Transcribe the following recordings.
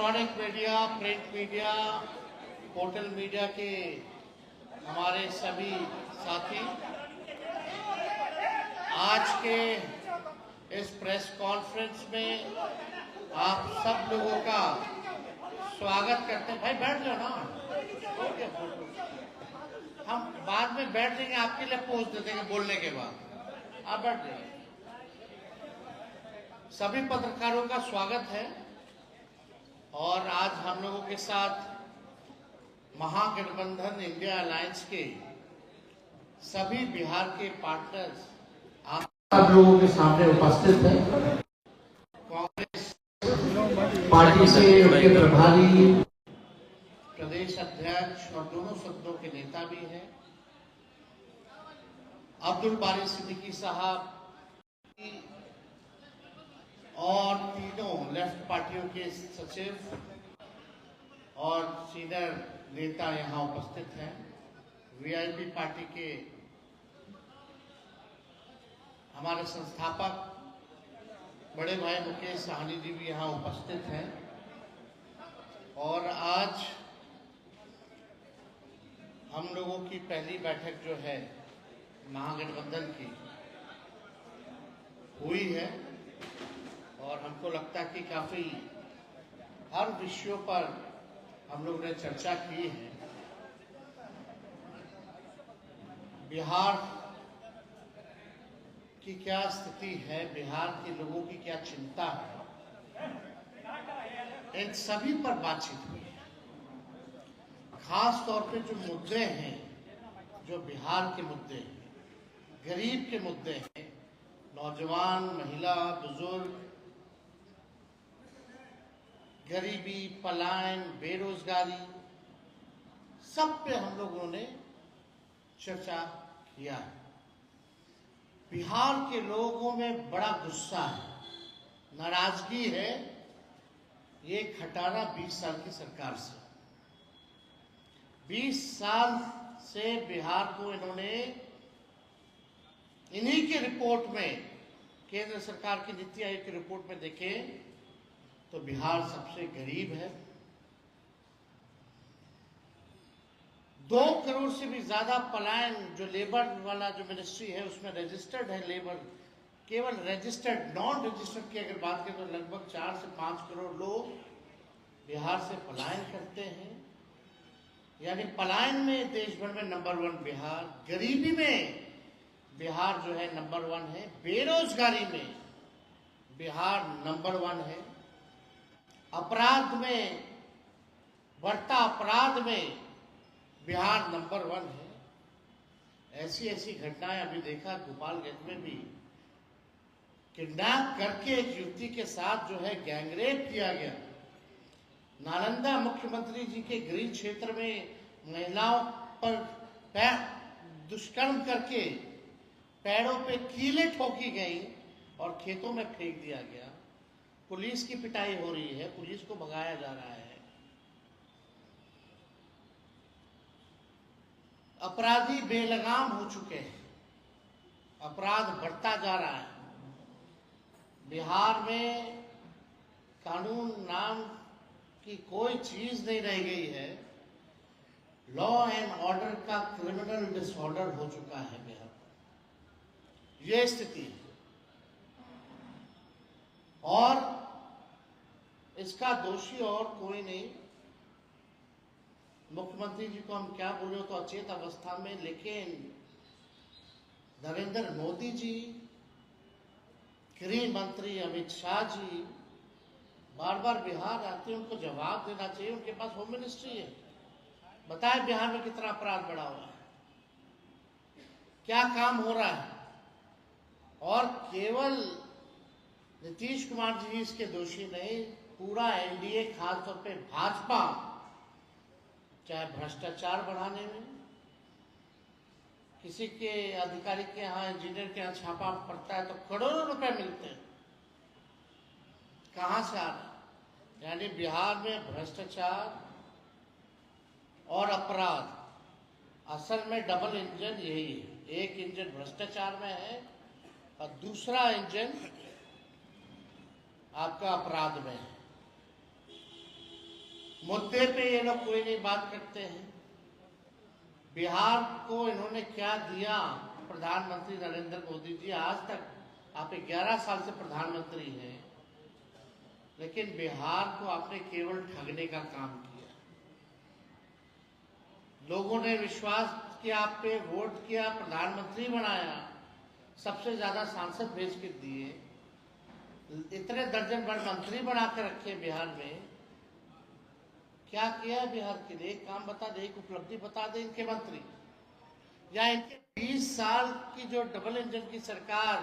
Electronic media, print media, portal media के हमारे सभी साथी, आज के इस प्रेस कॉन्फ्रेंस में आप सब लोगों का स्वागत करते हैं। भाई बैठ जाओ ना, हम बाद में बैठ देंगे, आपके लिए पोस्ट दे देंगे बोलने के बाद, आप बैठ जाइए। सभी पत्रकारों का स्वागत है और आज हम लोगों के साथ महागठबंधन इंडिया अलायंस के सभी बिहार के पार्टनर्स आप सब लोगों के सामने उपस्थित हैं। कांग्रेस पार्टी से उनके प्रभारी, प्रदेश अध्यक्ष और दोनों सदनों के नेता भी हैं। अब्दुल बारी सिद्दीकी साहब और तीनों लेफ्ट पार्टियों के सचिव और सीनियर नेता यहां उपस्थित हैं। वीआईपी पार्टी के हमारे संस्थापक बड़े भाई मुकेश साहनी जी भी यहां उपस्थित हैं और आज हम लोगों की पहली बैठक जो है महागठबंधन की हुई है और हमको लगता है कि काफी हर विषयों पर हम लोग ने चर्चा की है। बिहार की क्या स्थिति है, बिहार के लोगों की क्या चिंता है, इन सभी पर बातचीत हुई है। खास तौर पे जो मुद्दे हैं, जो बिहार के मुद्दे हैं, गरीब के मुद्दे हैं, नौजवान, महिला, बुजुर्ग, गरीबी, पलायन, बेरोजगारी, सब पे हम लोगों ने चर्चा किया है। बिहार के लोगों में बड़ा गुस्सा है, नाराजगी है ये खटारा 20 साल की सरकार से। 20 साल से बिहार को इन्होंने इन्हीं की रिपोर्ट में, केंद्र सरकार की नीति आयोग की रिपोर्ट में देखें तो बिहार सबसे गरीब है। 2 करोड़ से भी ज्यादा पलायन, जो लेबर वाला जो मिनिस्ट्री है उसमें रजिस्टर्ड है लेबर, केवल रजिस्टर्ड, नॉन रजिस्टर्ड की अगर बात करें तो लगभग 4 से 5 करोड़ लोग बिहार से पलायन करते हैं। यानी पलायन में देश भर में नंबर 1 बिहार, गरीबी में बिहार जो है नंबर 1 है, बेरोजगारी में बिहार नंबर 1 है, अपराध में, बढ़ता अपराध में बिहार नंबर 1 है। ऐसी ऐसी घटनाएं अभी देखा, गोपालगंज में भी किडनैप करके एक युवती के साथ जो है गैंगरेप किया गया। नालंदा मुख्यमंत्री जी के गृह क्षेत्र में महिलाओं पर दुष्कर्म करके पैरों पे कीलें ठोकी गई और खेतों में फेंक दिया गया। पुलिस की पिटाई हो रही है, पुलिस को भगाया जा रहा है। अपराधी बेलगाम हो चुके हैं, अपराध बढ़ता जा रहा है। बिहार में कानून नाम की कोई चीज नहीं रह गई है। लॉ एंड ऑर्डर का क्रिमिनल डिसऑर्डर हो चुका है बिहार में, यह स्थिति है। और इसका दोषी और कोई नहीं, मुख्यमंत्री जी को हम क्या बोले तो अचेत अवस्था में, लेकिन नरेंद्र मोदी जी, गृह मंत्री अमित शाह जी बार बार बिहार आते हैं, उनको जवाब देना चाहिए। उनके पास होम मिनिस्ट्री है, बताए बिहार में कितना अपराध बढ़ा हुआ है, क्या काम हो रहा है। और केवल नीतीश कुमार जी इसके दोषी नहीं, पूरा एनडीए, खासतौर पे भाजपा, चाहे भ्रष्टाचार बढ़ाने में, किसी के अधिकारी के यहाँ, इंजीनियर के यहाँ छापा पड़ता है तो करोड़ों रुपए मिलते हैं, कहां से आ रहा है। यानी बिहार में भ्रष्टाचार और अपराध, असल में डबल इंजन यही है। एक इंजन भ्रष्टाचार में है और दूसरा इंजन आपका अपराध में है। मुद्दे पे ये लोग कोई नहीं बात करते हैं। बिहार को इन्होंने क्या दिया प्रधानमंत्री नरेंद्र मोदी जी, आज तक आप 11 साल से प्रधानमंत्री हैं, लेकिन बिहार को आपने केवल ठगने का काम किया। लोगों ने विश्वास किया आप पे, वोट किया, प्रधानमंत्री बनाया, सबसे ज्यादा सांसद भेज के दिए, इतने दर्जन भर मंत्री बना के रखे बिहार में। क्या किया बिहार के लिए? एक काम बता दे, एक उपलब्धि बता दे इनके मंत्री, या इनके 20 साल की जो डबल इंजन की सरकार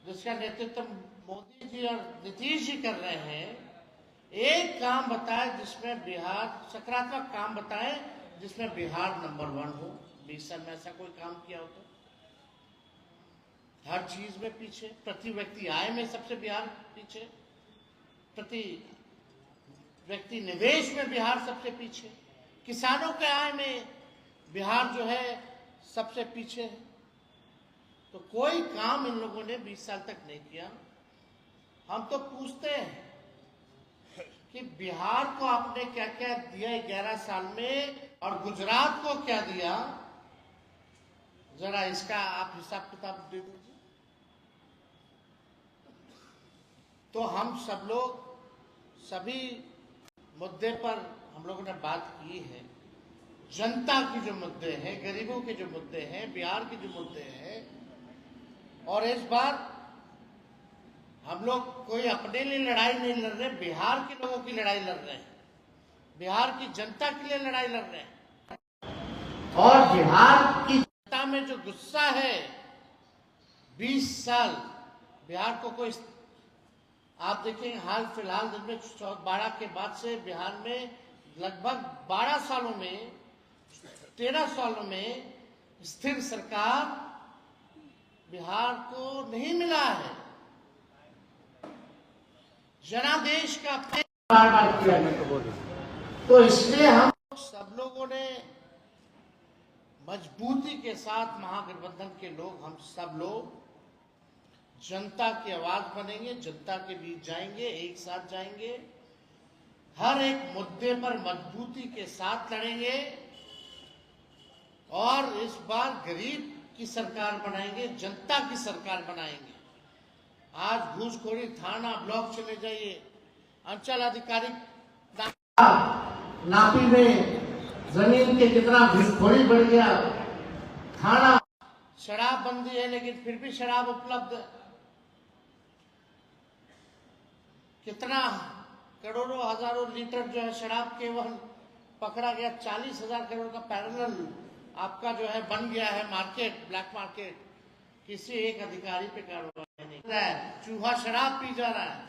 जिसका नेतृत्व मोदी जी और नीतीश जी कर रहे हैं, एक काम बताए जिसमें बिहार, सकारात्मक काम बताए जिसमें बिहार नंबर 1 हो। 20 साल में ऐसा कोई काम किया हो तो? हर चीज में पीछे, प्रति व्यक्ति आय में सबसे बिहार पीछे, प्रति व्यक्ति निवेश में बिहार सबसे पीछे, किसानों के आय में बिहार जो है सबसे पीछे है। तो कोई काम इन लोगों ने 20 साल तक नहीं किया। हम तो पूछते हैं कि बिहार को आपने क्या क्या दिया 11 साल में, और गुजरात को क्या दिया, जरा इसका आप हिसाब किताब दे दीजिए। तो हम सब लोग सभी मुद्दे पर हम लोगों ने बात की है। जनता की जो मुद्दे हैं, गरीबों के जो मुद्दे हैं, बिहार के जो मुद्दे हैं, और इस बार हम लोग कोई अपने लिए लड़ाई नहीं लड़ रहे, बिहार के लोगों की लड़ाई लड़ रहे हैं, बिहार की जनता के लिए लड़ाई लड़ रहे हैं। और बिहार की जनता में जो गुस्सा है, 20 साल बिहार को कोई, आप देखें हाल फिलहाल दिन में 12 के बाद से बिहार में लगभग 12 सालों में, 13 सालों में स्थिर सरकार बिहार को नहीं मिला है। जनादेश का बार बार किया है। तो इसलिए हम सब लोगों ने मजबूती के साथ, महागठबंधन के लोग, हम सब लोग जनता की आवाज बनेंगे, जनता के बीच जाएंगे, एक साथ जाएंगे, हर एक मुद्दे पर मजबूती के साथ लड़ेंगे, और इस बार गरीब की सरकार बनाएंगे, जनता की सरकार बनाएंगे। आज घूसखोरी थाना ब्लॉक चले जाइए, अंचल अधिकारी नापी में जमीन के कितना घूसखोरी बढ़ गया, थाना शराब बंदी है लेकिन फिर भी शराब उपलब्ध है, कितना करोड़ों हजारों लीटर जो है शराब केवल पकड़ा गया। 40,000 करोड़ का पैरेलल आपका जो है बन गया है मार्केट, ब्लैक मार्केट। किसी एक अधिकारी पे कार्रवाई नहीं कर रहा है, चूहा शराब पी जा रहा है।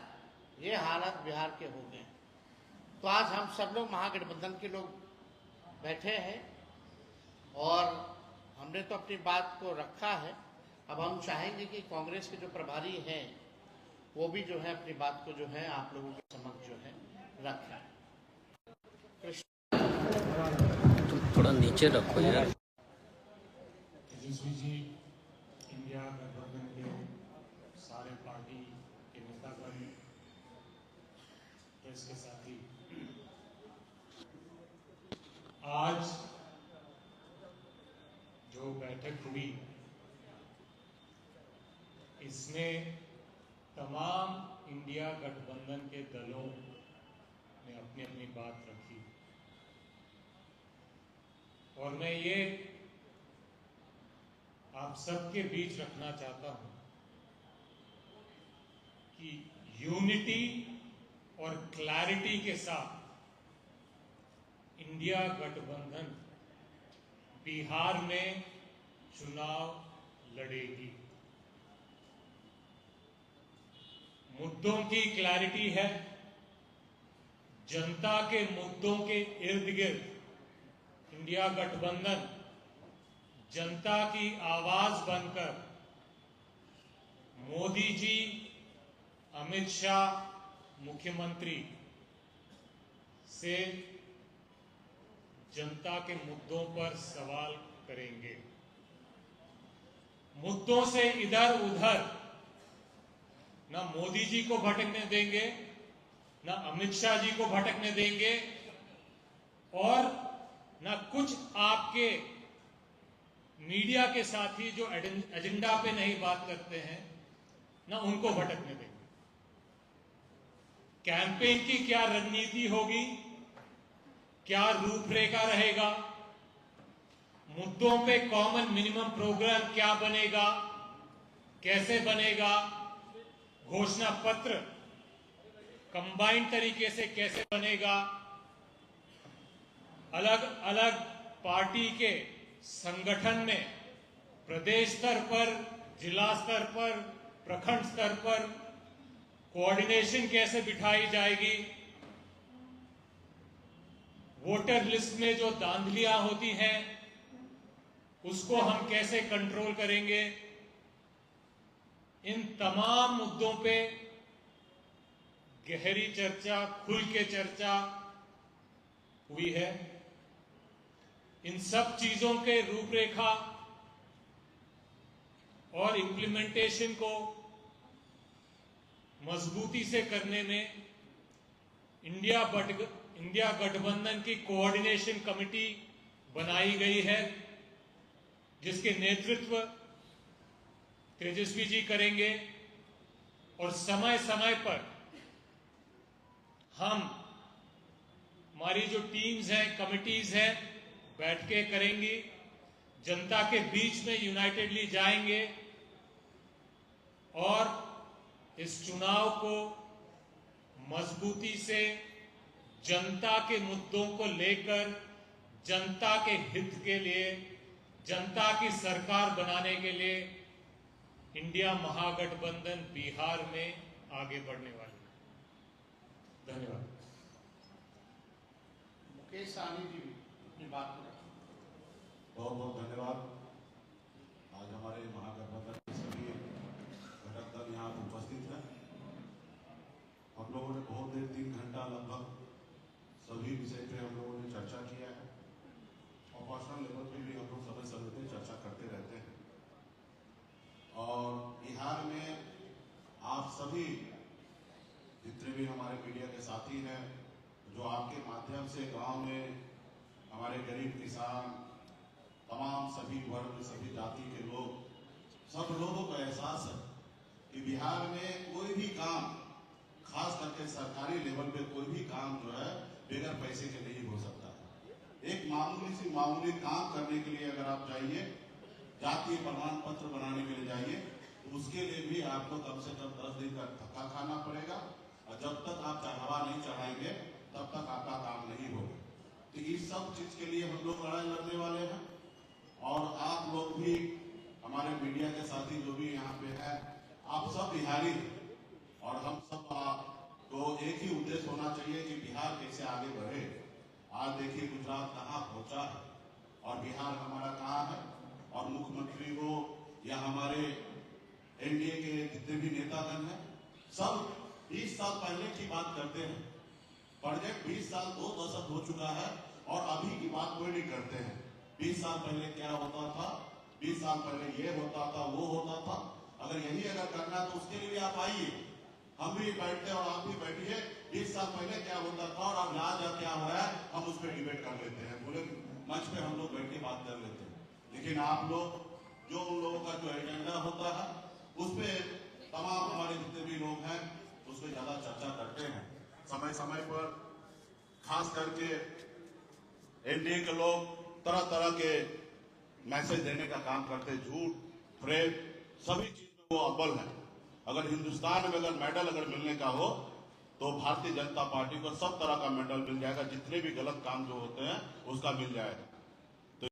ये हालत बिहार के हो गए। तो आज हम सब लोग महागठबंधन के लोग बैठे हैं, और हमने तो अपनी बात को रखा है। अब हम चाहेंगे कि कांग्रेस के जो प्रभारी हैं वो भी जो है अपनी बात को जो है आप लोगों के समक्ष जो है रखें। तुम थोड़ा नीचे रखो यार। तेजस्वी जी, इंडिया गठबंधन के सारे पार्टी के नेतागण, प्रेस के साथी, आज जो बैठक हुई इसमें तमाम इंडिया गठबंधन के दलों ने अपनी अपनी बात रखी, और मैं ये आप सबके बीच रखना चाहता हूं कि यूनिटी और क्लैरिटी के साथ इंडिया गठबंधन बिहार में चुनाव लड़ेगी। मुद्दों की क्लैरिटी है, जनता के मुद्दों के इर्द गिर्द इंडिया गठबंधन जनता की आवाज बनकर मोदी जी, अमित शाह मुख्यमंत्री से जनता के मुद्दों पर सवाल करेंगे। मुद्दों से इधर उधर न मोदी जी को भटकने देंगे, न अमित शाह जी को भटकने देंगे और न कुछ आपके मीडिया के साथी जो एजेंडा पे नहीं बात करते हैं न उनको भटकने देंगे। कैंपेन की क्या रणनीति होगी, क्या रूपरेखा रहेगा, मुद्दों पे कॉमन मिनिमम प्रोग्राम क्या बनेगा, कैसे बनेगा, घोषणा पत्र कंबाइंड तरीके से कैसे बनेगा, अलग अलग पार्टी के संगठन में प्रदेश स्तर पर, जिला स्तर पर, प्रखंड स्तर पर कोऑर्डिनेशन कैसे बिठाई जाएगी, वोटर लिस्ट में जो धांधलियां होती हैं उसको हम कैसे कंट्रोल करेंगे। इन तमाम मुद्दों पे गहरी चर्चा, खुल के चर्चा हुई है। इन सब चीजों के रूपरेखा और इम्प्लीमेंटेशन को मजबूती से करने में इंडिया गठबंधन की कोऑर्डिनेशन कमेटी बनाई गई है, जिसके नेतृत्व तेजस्वी जी करेंगे और समय समय पर हम हमारी जो टीम्स हैं, कमिटीज हैं, बैठकें करेंगी, जनता के बीच में यूनाइटेडली जाएंगे और इस चुनाव को मजबूती से जनता के मुद्दों को लेकर, जनता के हित के लिए, जनता की सरकार बनाने के लिए इंडिया महागठबंधन बिहार में आगे बढ़ने वाली है। धन्यवाद। मुकेश सहनी जी भी अपनी बात को रखें। बहुत बहुत धन्यवाद। आज हमारे महागठबंधन के सभी घटक दल यहाँ उपस्थित हैं। हम लोगों ने बहुत देर 3 घंटा लगभग सभी विषय पे हम लोगों ने चर्चा किया है और पर्सनल लेवल पे भी हम लोग समय समय पे चर्चा करते रहते हैं। और बिहार में आप सभी जितने भी हमारे मीडिया के साथी हैं, जो आपके माध्यम से गांव में हमारे गरीब किसान, तमाम सभी वर्ग, सभी जाति के लोग, सब लोगों को एहसास है कि बिहार में कोई भी काम, खास करके सरकारी लेवल पे कोई भी काम जो है बगैर पैसे के नहीं हो सकता है। एक मामूली काम करने के लिए अगर आप जाइए, जातीय प्रमाण पत्र बनाने के लिए जाइए, तो उसके लिए भी आपको कम से कम 10 दिन का धक्का खाना पड़ेगा और जब तक आप चढ़ावा नहीं चढ़ाएंगे तब तक आपका काम नहीं होगा। तो इस सब चीज के लिए हम लोग लड़ाई लड़ने वाले हैं और आप लोग भी, हमारे मीडिया के साथी जो भी यहाँ पे है, आप सब बिहारी हैं और हम सब को एक ही उद्देश्य होना चाहिए कि बिहार कैसे आगे बढ़े। आज देखिए गुजरात कहाँ पहुंचा है और बिहार हमारा कहाँ है, और मुख्यमंत्री हो या हमारे एनडीए के जितने भी नेतागण हैं, सब 20 साल पहले की बात करते हैं। प्रोजेक्ट 20 साल 2 दशक हो चुका है और अभी की बात कोई नहीं करते हैं। 20 साल पहले क्या होता था, 20 साल पहले ये होता था, वो होता था। अगर यही करना तो उसके लिए आप आइए, हम भी बैठते और आप भी बैठिए। 20 साल पहले क्या होता था और अब आज क्या हो रहा है, हम उस पर डिबेट कर लेते हैं, पूरे मंच पे हम लोग बैठ के बात कर लेते हैं। लेकिन आप लोग जो उन लोगों का जो एजेंडा होता है उस पर तमाम हमारे जितने भी लोग हैं उस पर ज्यादा चर्चा करते हैं। समय समय पर खास करके एनडीए के लोग तरह तरह के मैसेज देने का काम करते, झूठ, फ्रेब, सभी चीज में वो अव्वल है। अगर हिंदुस्तान में अगर मेडल अगर मिलने का हो तो भारतीय जनता पार्टी को सब तरह का मेडल मिल जाएगा, जितने भी गलत काम जो होते हैं उसका मिल जाएगा।